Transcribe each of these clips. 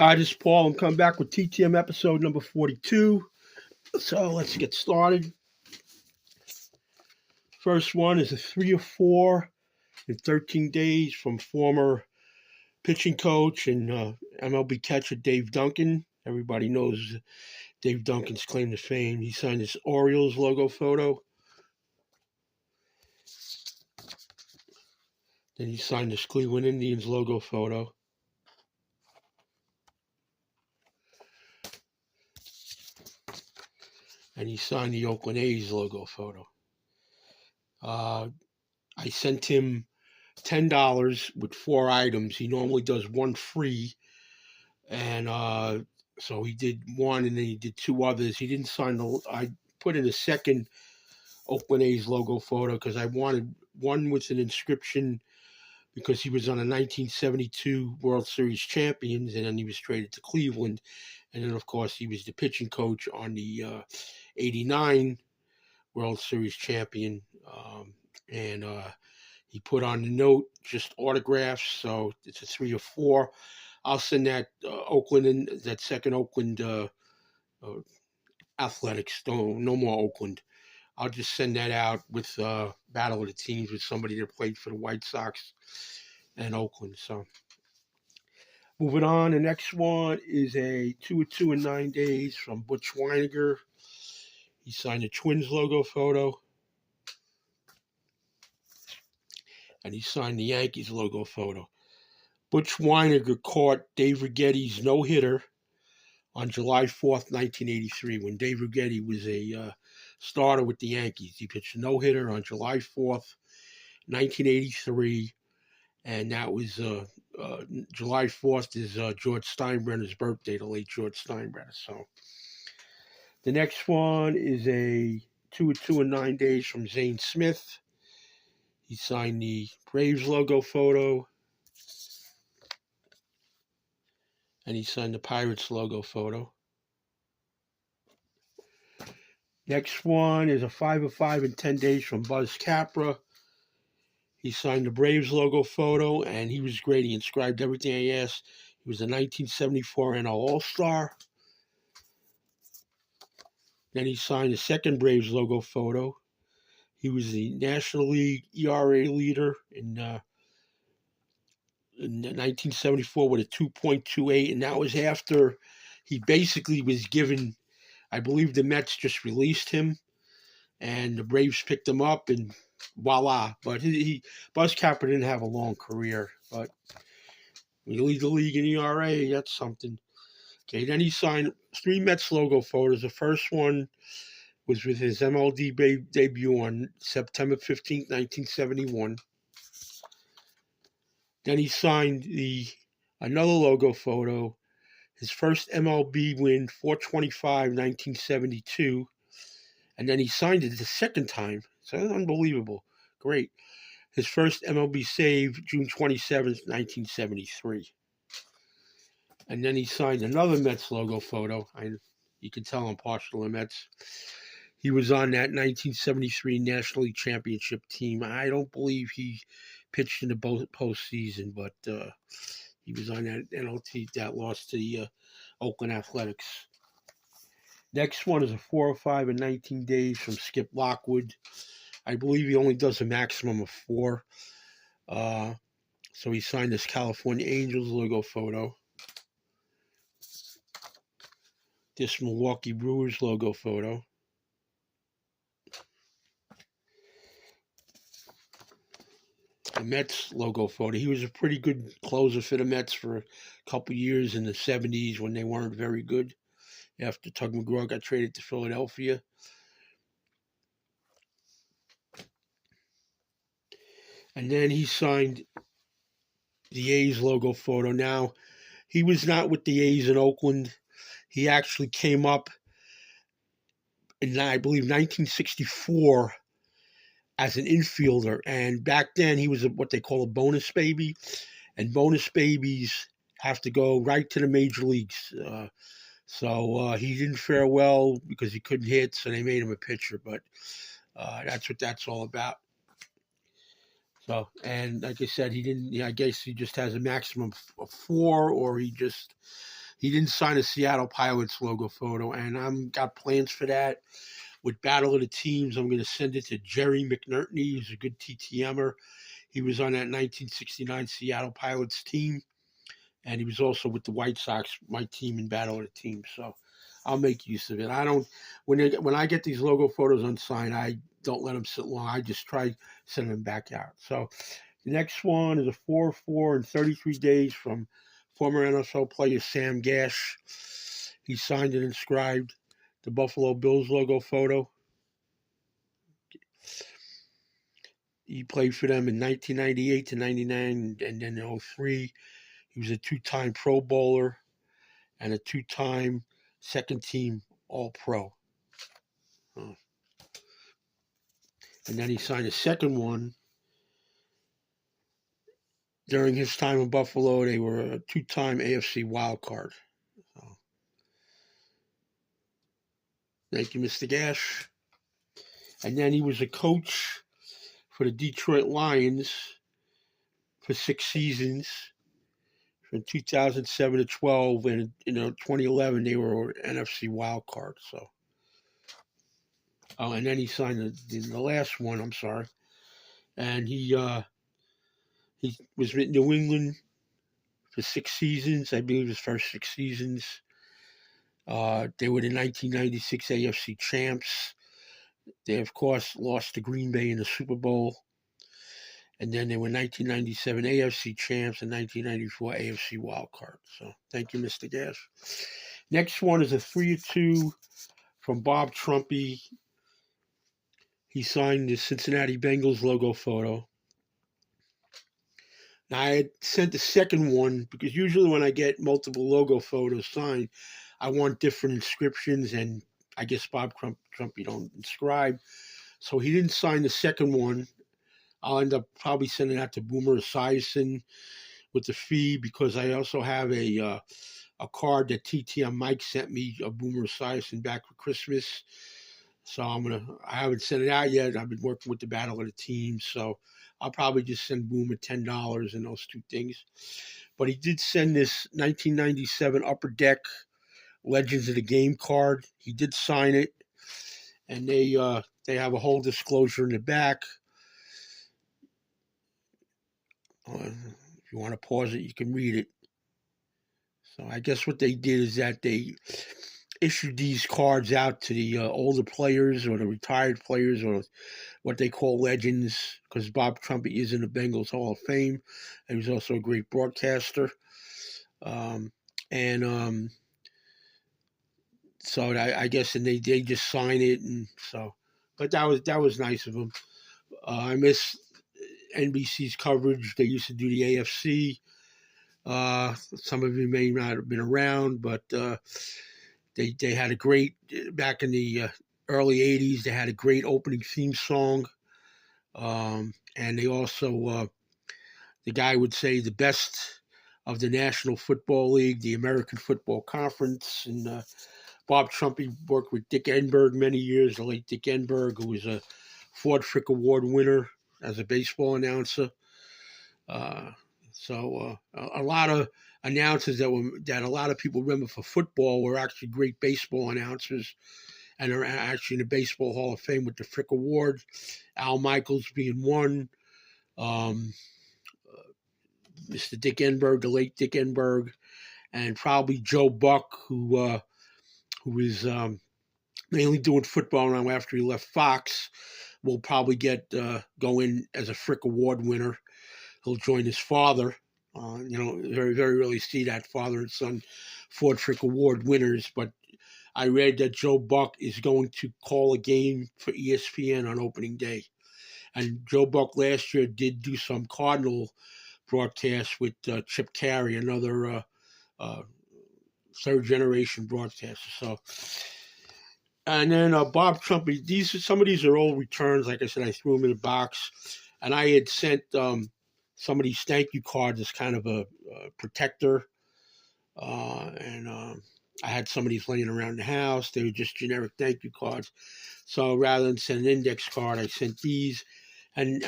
Hi, this is Paul. I'm coming back with TTM episode number 42. So let's get started. First one is a 3 or 4 in 13 days from former pitching coach and MLB catcher Dave Duncan. Everybody knows Dave Duncan's claim to fame. He signed his Orioles logo photo. Then he signed his Cleveland Indians logo photo. And he signed the Oakland A's logo photo. I sent him $10 with 4 items. He normally does one free, and so he did one, and then he did 2 others. He didn't sign the. I put in a second Oakland A's logo photo because I wanted one with an inscription because he was on a 1972 World Series champions, and then he was traded to Cleveland, and then of course he was the pitching coach on the '89 World Series champion, and he put on the note just autographs, so it's a 3 or 4. I'll send that Oakland and that second Oakland Athletics. No more Oakland. I'll just send that out with Battle of the Teams with somebody that played for the White Sox and Oakland. So moving on, the next one is a 2 or 2 in 9 days from Butch Weiniger. He signed the Twins logo photo. And he signed the Yankees logo photo. Butch Weiniger caught Dave Righetti's no-hitter on July 4th, 1983, when Dave Righetti was a starter with the Yankees. He pitched a no-hitter on July 4th, 1983, and that was July 4th is George Steinbrenner's birthday, the late George Steinbrenner. So the next one is a 2 or 2 in 9 days from Zane Smith. He signed the Braves logo photo. And he signed the Pirates logo photo. Next one is a 5 of 5 in 10 days from Buzz Capra. He signed the Braves logo photo, and he was great. He inscribed everything I asked. He was a 1974 NL All-Star. Then he signed the second Braves logo photo. He was the National League ERA leader in 1974 with a 2.28, and that was after he basically was given, I believe the Mets just released him, and the Braves picked him up, and voila. But Buzz Capra didn't have a long career, but when you lead the league in ERA, that's something. Okay, then he signed 3 Mets logo photos. The first one was with his MLB debut on September 15th, 1971. Then he signed another logo photo, his first MLB win, 4/25, 1972. And then he signed it the second time. So that's unbelievable. Great. His first MLB save, June 27th, 1973. And then he signed another Mets logo photo. You can tell I'm partial to the Mets. He was on that 1973 National League Championship team. I don't believe he pitched in the postseason, but he was on that NLT that lost to the Oakland Athletics. Next one is a 4 or 5 in 19 days from Skip Lockwood. I believe he only does a maximum of 4. So he signed this California Angels logo photo. This Milwaukee Brewers logo photo. The Mets logo photo. He was a pretty good closer for the Mets for a couple years in the 70s when they weren't very good. After Tug McGraw got traded to Philadelphia. And then he signed the A's logo photo. Now, he was not with the A's in Oakland. He actually came up in, I believe, 1964 as an infielder. And back then, he was what they call a bonus baby. And bonus babies have to go right to the major leagues. So he didn't fare well because he couldn't hit, so they made him a pitcher. But that's what that's all about. So, and like I said, he didn't. I guess he just has a maximum of 4, or he he didn't sign a Seattle Pilots logo photo, and I'm got plans for that. With Battle of the Teams, I'm going to send it to Jerry McNertney, who's a good TTMer. He was on that 1969 Seattle Pilots team, and he was also with the White Sox, my team in Battle of the Teams. So I'll make use of it. I don't when I get these logo photos unsigned, I don't let them sit long. I just try sending them back out. So the next one is a 4-4 in 33 days from former NFL player Sam Gash. He signed and inscribed the Buffalo Bills logo photo. He played for them in 1998 to 99, and then in 03. He was a two-time Pro Bowler and a two-time second-team All-Pro. And then he signed a second one. During his time in Buffalo, they were a two-time AFC wild card. So, thank you, Mr. Gash. And then he was a coach for the Detroit Lions for 6 seasons, from 2007 to 12, and 2011 they were NFC wild card. So, and then he signed the last one. I'm sorry, and he was with New England for 6 seasons. I believe his first 6 seasons. They were the 1996 AFC champs. They, of course, lost to Green Bay in the Super Bowl. And then they were 1997 AFC champs and 1994 AFC wildcard. So thank you, Mr. Gash. Next one is a 3-2 from Bob Trumpy. He signed the Cincinnati Bengals logo photo. Now, I had sent the second one because usually when I get multiple logo photos signed, I want different inscriptions, and I guess Bob Trumpy don't inscribe. So he didn't sign the second one. I'll end up probably sending that to Boomer Esiason with the fee, because I also have a card that TTM Mike sent me of Boomer Esiason back for Christmas. So I haven't sent it out yet. I've been working with the Battle of the Teams, so I'll probably just send Boomer $10 and those 2 things. But he did send this 1997 Upper Deck Legends of the Game card. He did sign it, and they have a whole disclosure in the back. If you want to pause it, you can read it. So I guess what they did is that they issued these cards out to the older players or the retired players, or what they call legends, because Bob Trumpy is in the Bengals Hall of Fame, and he's also a great broadcaster. So I guess, and they just sign it, and so, but that was nice of them. I miss NBC's coverage. They used to do the AFC. Some of you may not have been around, but they had a great, back in the early 80s, they had a great opening theme song. And they also, the guy would say, the best of the National Football League, the American Football Conference. And Bob Trumpy worked with Dick Enberg many years, the late Dick Enberg, who was a Ford Frick Award winner as a baseball announcer. So a lot of announcers that a lot of people remember for football were actually great baseball announcers, and are actually in the Baseball Hall of Fame with the Frick Award. Al Michaels being one, Mr. Dick Enberg, the late Dick Enberg, and probably Joe Buck, who was mainly doing football around after he left Fox, will probably go in as a Frick Award winner. He'll join his father. Very, very rarely see that father and son Ford Frick Award winners, but I read that Joe Buck is going to call a game for ESPN on opening day. And Joe Buck last year did do some Cardinal broadcasts with Chip Carey, another third-generation broadcaster. So, and then Bob Trumpy, some of these are old returns. Like I said, I threw them in a box. And I had sent some of these thank you cards as kind of a protector. I had some of these laying around the house. They were just generic thank you cards. So rather than send an index card, I sent these. And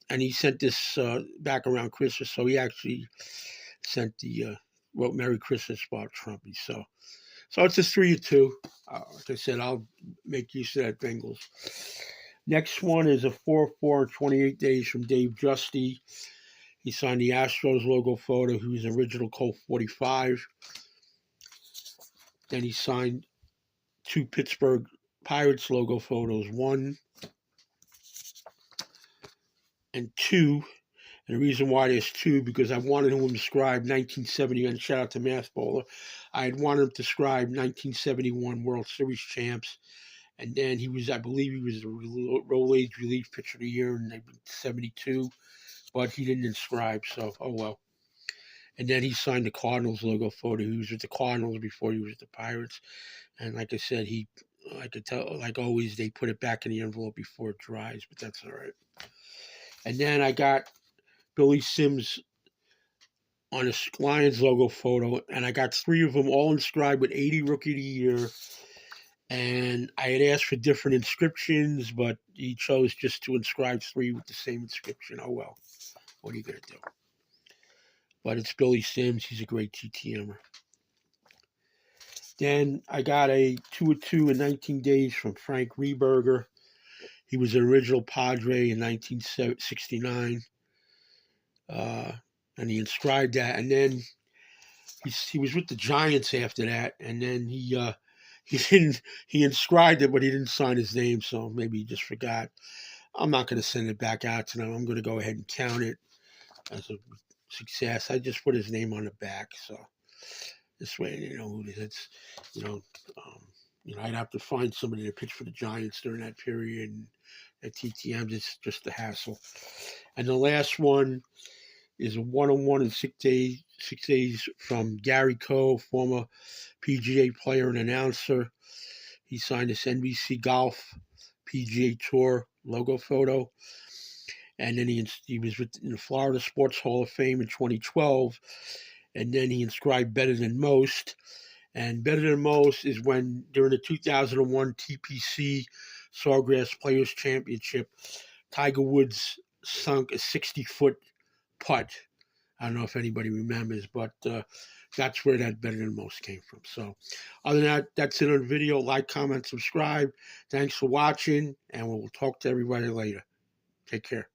he sent this back around Christmas. So he actually sent the wrote Merry Christmas about Trumpy. So it's a 3-2. Like I said, I'll make use of that Bengals. Next one is a 4-4 in 28 days from Dave Justy. He signed the Astros logo photo, who's original Colt 45. Then he signed 2 Pittsburgh Pirates logo photos, 1 and 2. And the reason why there's 2, because I wanted him to describe 1970, and shout out to Math Bowler. I had wanted him to describe 1971 World Series champs. And then I believe he was the Rolaids Relief Pitcher of the Year in 72, but he didn't inscribe, so oh well. And then he signed the Cardinals logo photo. He was with the Cardinals before he was with the Pirates. And like I said, I could tell, like always, they put it back in the envelope before it dries, but that's all right. And then I got Billy Sims on a Lions logo photo, and I got 3 of them all inscribed with 80 Rookie of the Year. And I had asked for different inscriptions, but he chose just to inscribe 3 with the same inscription. Oh well, what are you going to do? But it's Billy Sims. He's a great TTMer. Then I got a 2-2 in 19 days from Frank Rehberger. He was an original Padre in 1969. And he inscribed that. And then he was with the Giants after that. And then he inscribed it, but he didn't sign his name. So maybe he just forgot. I'm not going to send it back out to them. I'm going to go ahead and count it as a success. I just put his name on the back. So this way, who it is. I'd have to find somebody to pitch for the Giants during that period. And at TTM, it's just a hassle. And the last one is a 1-on-1 in 6 days from Gary Coe, former PGA player and announcer. He signed this NBC Golf PGA Tour logo photo. And then he was in the Florida Sports Hall of Fame in 2012. And then he inscribed Better Than Most. And Better Than Most is when, during the 2001 TPC Sawgrass Players Championship, Tiger Woods sunk a 60-foot putt. I don't know if anybody remembers, but that's where that Better Than Most came from. So other than that, that's it on the video. Like, comment, subscribe. Thanks for watching, and we'll talk to everybody later. Take care.